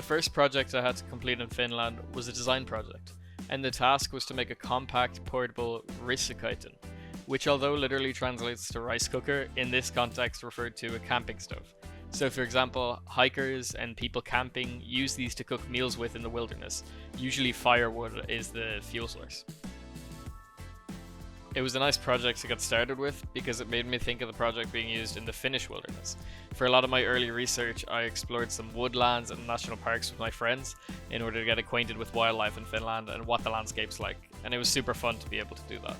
first project I had to complete in Finland was a design project, and the task was to make a compact, portable ristikaitin, which although literally translates to rice cooker, in this context referred to a camping stove. So for example, hikers and people camping use these to cook meals with in the wilderness. Usually firewood is the fuel source. It was a nice project to get started with because it made me think of the project being used in the Finnish wilderness. For a lot of my early research, I explored some woodlands and national parks with my friends in order to get acquainted with wildlife in Finland and what the landscape's like, and it was super fun to be able to do that.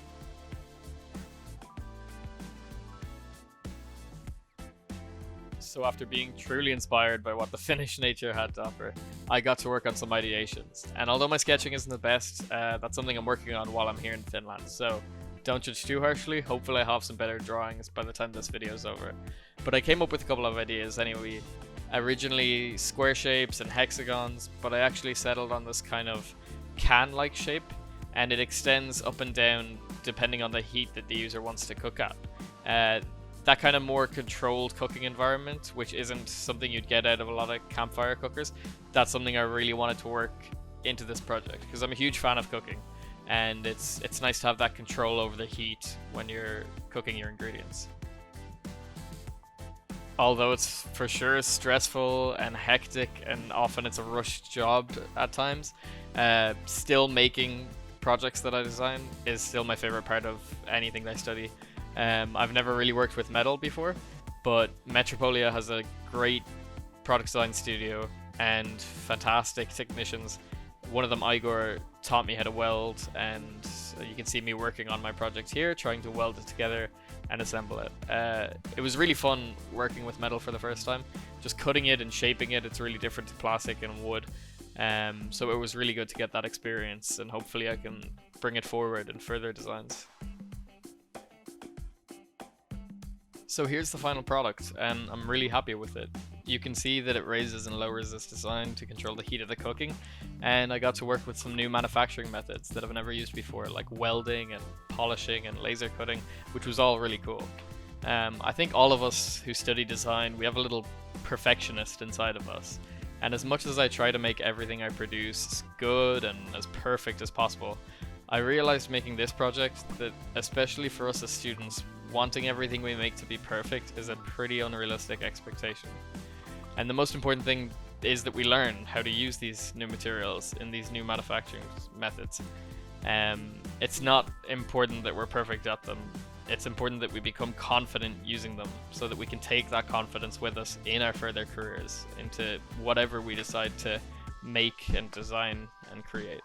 So after being truly inspired by what the Finnish nature had to offer, I got to work on some ideations. And although my sketching isn't the best, that's something I'm working on while I'm here in Finland. So don't judge too harshly. Hopefully I have some better drawings by the time this video is over. But I came up with a couple of ideas anyway. Originally square shapes and hexagons, but I actually settled on this kind of can-like shape, and it extends up and down depending on the heat that the user wants to cook at. That kind of more controlled cooking environment, which isn't something you'd get out of a lot of campfire cookers, that's something I really wanted to work into this project because I'm a huge fan of cooking, and it's nice to have that control over the heat when you're cooking your ingredients. Although it's for sure stressful and hectic, and often it's a rushed job at times, still making projects that I design is still my favorite part of anything that I study. I've never really worked with metal before, but Metropolia has a great product design studio and fantastic technicians. One of them, Igor, taught me how to weld, and you can see me working on my project here, trying to weld it together and assemble it. It was really fun working with metal for the first time, just cutting it and shaping it. It's really different to plastic and wood, so it was really good to get that experience, and hopefully I can bring it forward in further designs. So here's the final product, and I'm really happy with it. You can see that it raises and lowers this design to control the heat of the cooking, and I got to work with some new manufacturing methods that I've never used before, like welding and polishing and laser cutting, which was all really cool. I think all of us who study design, we have a little perfectionist inside of us, and as much as I try to make everything I produce good and as perfect as possible, I realized making this project that, especially for us as students, wanting everything we make to be perfect is a pretty unrealistic expectation. And the most important thing is that we learn how to use these new materials in these new manufacturing methods. It's not important that we're perfect at them. It's important that we become confident using them so that we can take that confidence with us in our further careers into whatever we decide to make and design and create.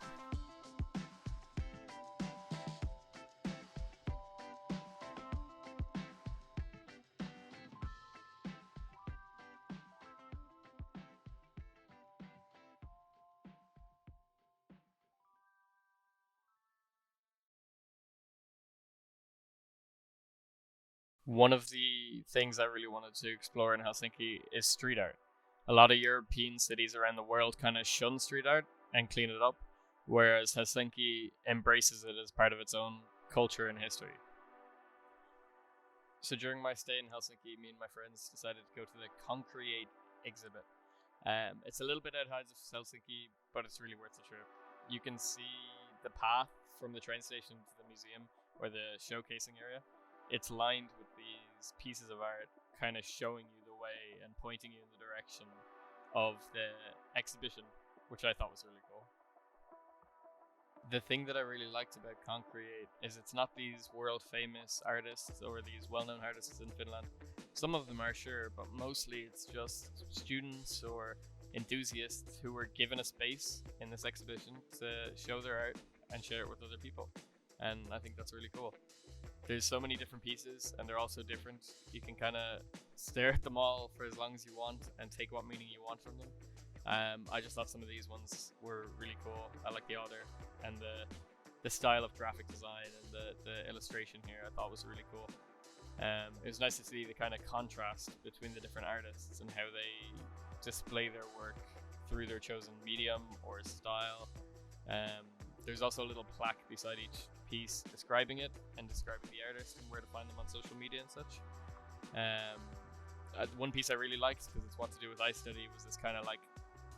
One of the things I really wanted to explore in Helsinki is street art. A lot of European cities around the world kind of shun street art and clean it up, whereas Helsinki embraces it as part of its own culture and history. So during my stay in Helsinki, me and my friends decided to go to the Concreate exhibit. It's a little bit outside of Helsinki, but it's really worth the trip. You can see the path from the train station to the museum or the showcasing area. It's lined with these pieces of art kind of showing you the way and pointing you in the direction of the exhibition, which I thought was really cool. The thing that I really liked about Concreate is it's not these world famous artists or these well-known artists in Finland. Some of them are, sure, but mostly it's just students or enthusiasts who were given a space in this exhibition to show their art and share it with other people. And I think that's really cool. There's so many different pieces, and they're all so different. You can kind of stare at them all for as long as you want and take what meaning you want from them. I just thought some of these ones were really cool. I like the order and the style of graphic design and the illustration here I thought was really cool. It was nice to see the kind of contrast between the different artists and how they display their work through their chosen medium or style. There's also a little plaque beside each piece describing it and describing the artist and where to find them on social media and such. One piece I really liked, because it's what to do with I study, was this kind of like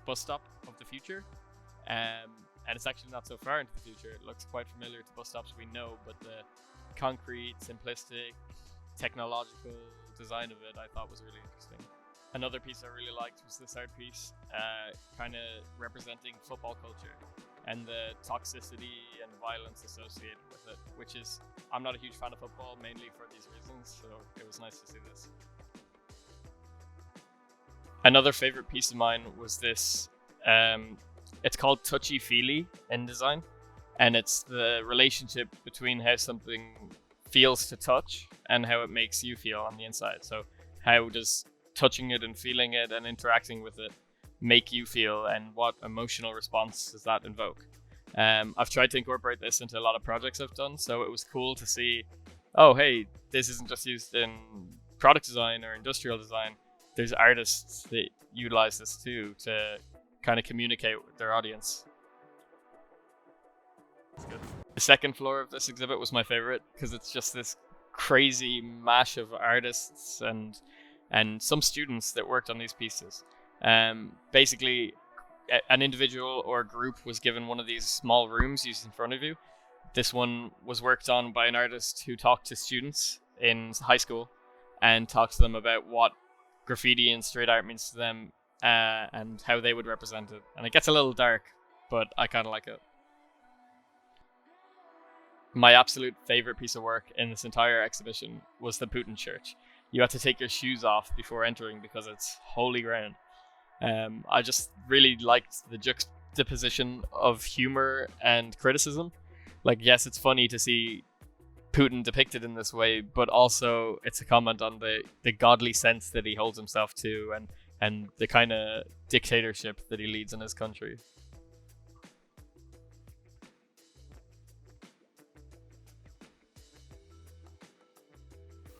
bus stop of the future. And it's actually not so far into the future. It looks quite familiar to bus stops we know, but the concrete, simplistic, technological design of it I thought was really interesting. Another piece I really liked was this art piece, kind of representing football culture and the toxicity and violence associated with it, which is, I'm not a huge fan of football, mainly for these reasons, so it was nice to see this. Another favorite piece of mine was this, it's called touchy-feely in design, and it's the relationship between how something feels to touch and how it makes you feel on the inside. So how does touching it and feeling it and interacting with it make you feel, and what emotional response does that invoke? I've tried to incorporate this into a lot of projects I've done, so it was cool to see, oh hey, this isn't just used in product design or industrial design. There's artists that utilize this too to kind of communicate with their audience. The second floor of this exhibit was my favorite because it's just this crazy mash of artists and some students that worked on these pieces. Basically, an individual or a group was given one of these small rooms used in front of you. This one was worked on by an artist who talked to students in high school and talked to them about what graffiti and street art means to them, and how they would represent it. And it gets a little dark, but I kind of like it. My absolute favorite piece of work in this entire exhibition was the Putin Church. You have to take your shoes off before entering because it's holy ground. I just really liked the juxtaposition of humor and criticism. Like, yes, it's funny to see Putin depicted in this way, but also it's a comment on the godly sense that he holds himself to, and the kind of dictatorship that he leads in his country.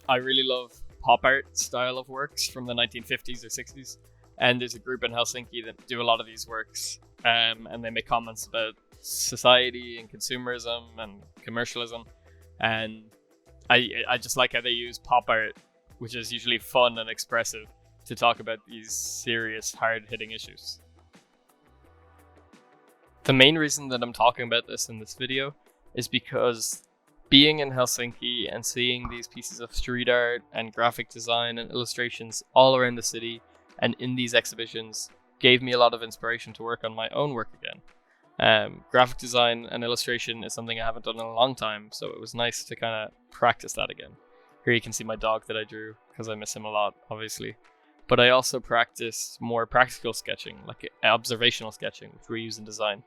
I really love pop art style of works from the 1950s or 60s, and there's a group in Helsinki that do a lot of these works, and they make comments about society and consumerism and commercialism, and I just like how they use pop art, which is usually fun and expressive, to talk about these serious, hard-hitting issues. The main reason that I'm talking about this in this video is because being in Helsinki and seeing these pieces of street art and graphic design and illustrations all around the city and in these exhibitions gave me a lot of inspiration to work on my own work again. Graphic design and illustration is something I haven't done in a long time, so it was nice to kind of practice that again. Here you can see my dog that I drew, because I miss him a lot, obviously. But I also practiced more practical sketching, like observational sketching, which we use in design.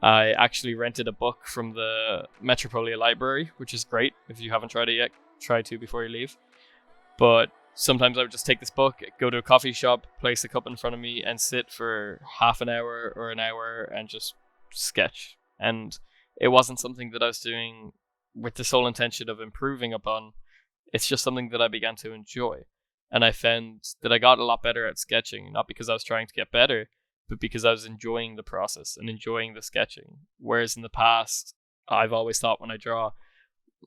I actually rented a book from the Metropolia library, which is great. If you haven't tried it yet, try to before you leave. But sometimes I would just take this book, go to a coffee shop, place a cup in front of me, and sit for half an hour or an hour and just sketch. And it wasn't something that I was doing with the sole intention of improving upon. It's just something that I began to enjoy. And I found that I got a lot better at sketching, not because I was trying to get better, but because I was enjoying the process and enjoying the sketching. Whereas in the past, I've always thought when I draw,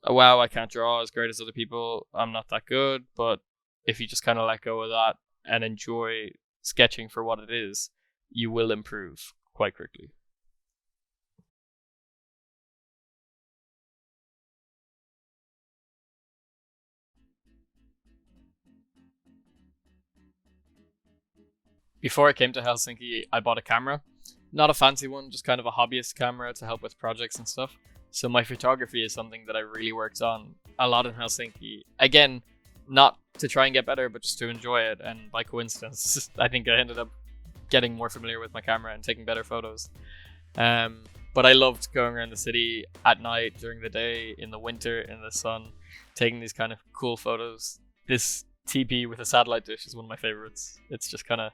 oh, wow, I can't draw as great as other people, I'm not that good. But if you just kind of let go of that and enjoy sketching for what it is, you will improve quite quickly. Before I came to Helsinki, I bought a camera. Not a fancy one, just kind of a hobbyist camera to help with projects and stuff. So my photography is something that I really worked on a lot in Helsinki. Again, not to try and get better, but just to enjoy it. And by coincidence, I think I ended up getting more familiar with my camera and taking better photos. But I loved going around the city at night, during the day, in the winter, in the sun, taking these kind of cool photos. This TP with a satellite dish is one of my favorites. It's just kind of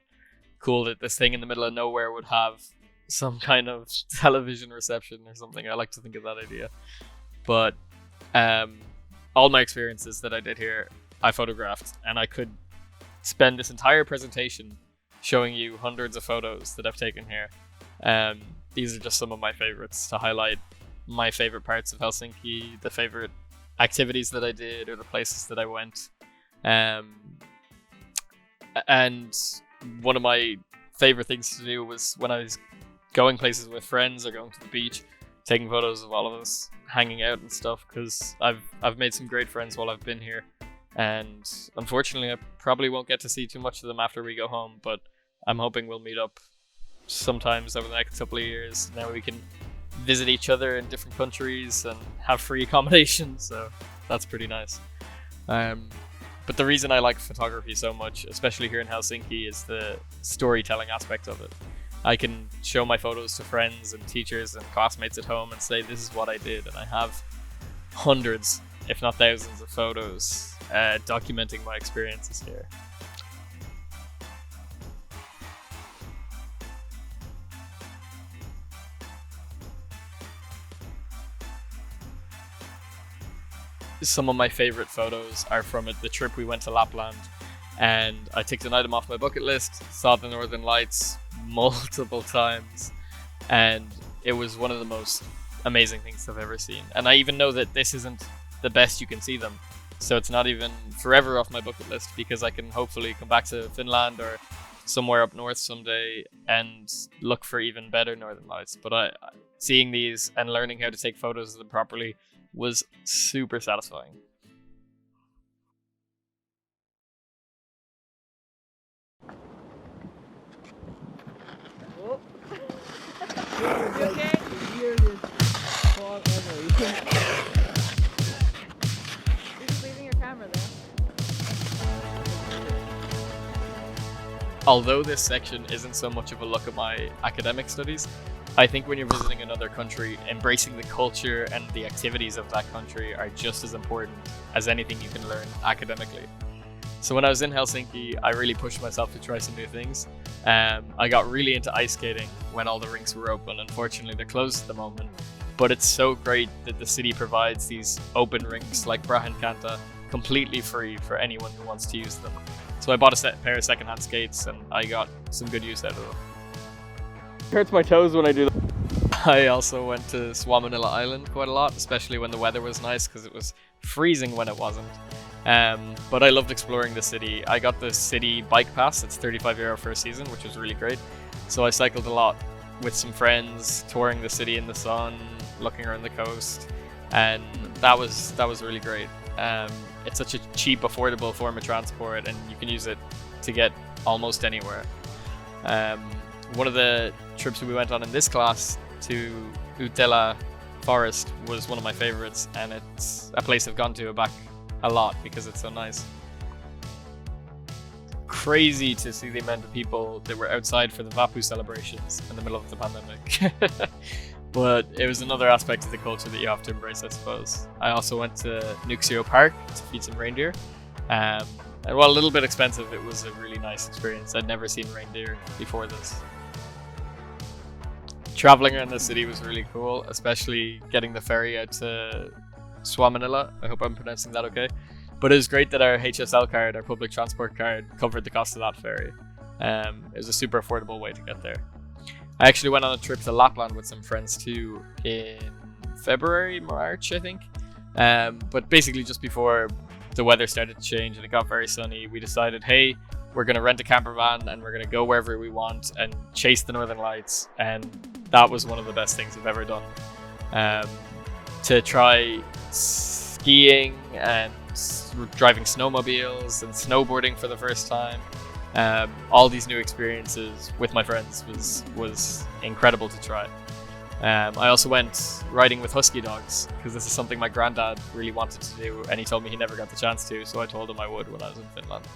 cool that this thing in the middle of nowhere would have some kind of television reception or something. I like to think of that idea. But all my experiences that I did here, I photographed, and I could spend this entire presentation showing you hundreds of photos that I've taken here. These are just some of my favorites to highlight my favorite parts of Helsinki, the favorite activities that I did, or the places that I went. And one of my favorite things to do was when I was going places with friends or going to the beach, taking photos of all of us hanging out and stuff, because I've made some great friends while I've been here, and unfortunately I probably won't get to see too much of them after we go home, but I'm hoping we'll meet up sometimes over the next couple of years. Now we can visit each other in different countries and have free accommodation, so that's pretty nice. But the reason I like photography so much, especially here in Helsinki, is the storytelling aspect of it. I can show my photos to friends and teachers and classmates at home and say, this is what I did. And I have hundreds, if not thousands, of photos documenting my experiences here. Some of my favorite photos are from the trip we went to Lapland, and I ticked an item off my bucket list, saw the Northern Lights multiple times, and it was one of the most amazing things I've ever seen. And I even know that this isn't the best you can see them, so it's not even forever off my bucket list, because I can hopefully come back to Finland or somewhere up north someday and look for even better Northern Lights. But seeing these and learning how to take photos of them properly was super satisfying. Oh. You okay? Weirdest fall ever. You're just leaving your camera there. Although this section isn't so much of a look at my academic studies, I think when you're visiting another country, embracing the culture and the activities of that country are just as important as anything you can learn academically. So when I was in Helsinki, I really pushed myself to try some new things. I got really into ice skating when all the rinks were open. Unfortunately, they're closed at the moment, but it's so great that the city provides these open rinks like Brahenkanta completely free for anyone who wants to use them. So I bought a pair of secondhand skates and I got some good use out of them. It hurts my toes when I do that. I also went to Suomenilla Island quite a lot, especially when the weather was nice, because it was freezing when it wasn't. But I loved exploring the city. I got the city bike pass. It's €35 for a season, which was really great. So I cycled a lot with some friends, touring the city in the sun, looking around the coast, and that was really great. It's such a cheap, affordable form of transport, and you can use it to get almost anywhere. One of the trips we went on in this class to Utela Forest was one of my favorites, and it's a place I've gone to back a lot because it's so nice. Crazy to see the amount of people that were outside for the Vapu celebrations in the middle of the pandemic. But it was another aspect of the culture that you have to embrace, I suppose. I also went to Nuxio Park to feed some reindeer. And while a little bit expensive, it was a really nice experience. I'd never seen reindeer before this. Traveling around the city was really cool, especially getting the ferry out to Suomenilla. I hope I'm pronouncing that okay. But it was great that our HSL card, our public transport card, covered the cost of that ferry. It was a super affordable way to get there. I actually went on a trip to Lapland with some friends too in February, March, I think. But basically just before the weather started to change and it got very sunny, we decided, hey, we're going to rent a camper van and we're going to go wherever we want and chase the Northern Lights. And that was one of the best things I've ever done. To try skiing and driving snowmobiles and snowboarding for the first time. All these new experiences with my friends was incredible to try. I also went riding with husky dogs because this is something my granddad really wanted to do, and he told me he never got the chance to, so I told him I would when I was in Finland.